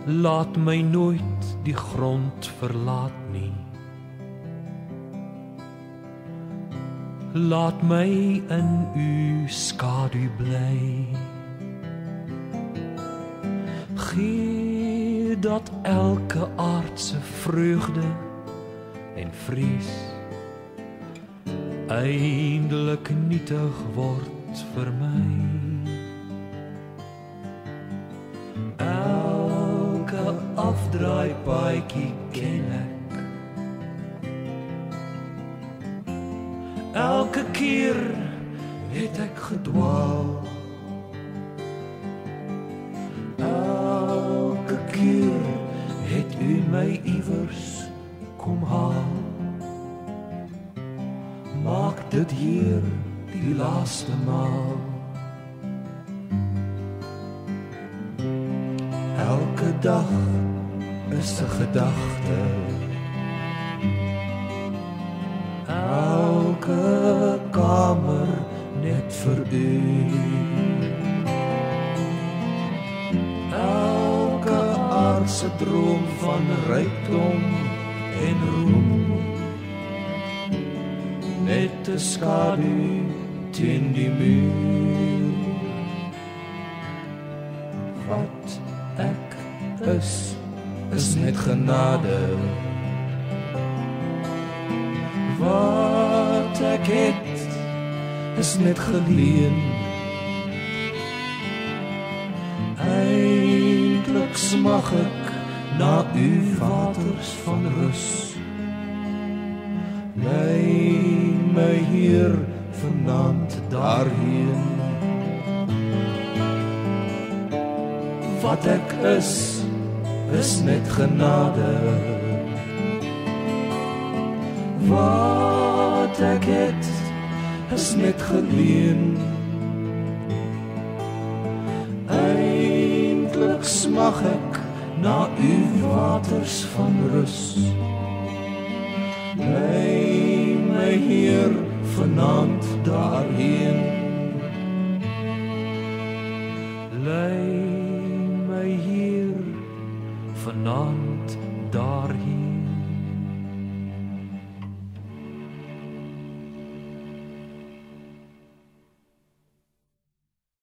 laat my nooit die grond verlaat nie. Laat my in u skadu bly. Gee dat elke aardse vreugde en vrees eindelik nietig word vir my. Elke afdraaipaadjie ken ek. Elke keer het ek gedwaal. Elke keer het u my iewers kom haal. Maak dit hier die laaste maal. Elke dag is 'n gedagte. Elke kamer net vir u. Elke aardse droom van rykdom en roem. Net 'n skadu teen die muur. Wat ek is net genade. Wat ek het, is net geleen. Eindelijk smag ek na u waters van rus. Lei my hier vanaand daarheen. Wat ek is net genade. Wat ek het, is net geleen. Eindelijk smag ek na u waters van rus. Lei my hier vanaand daarheen. Lei my hier vanaand daarheen.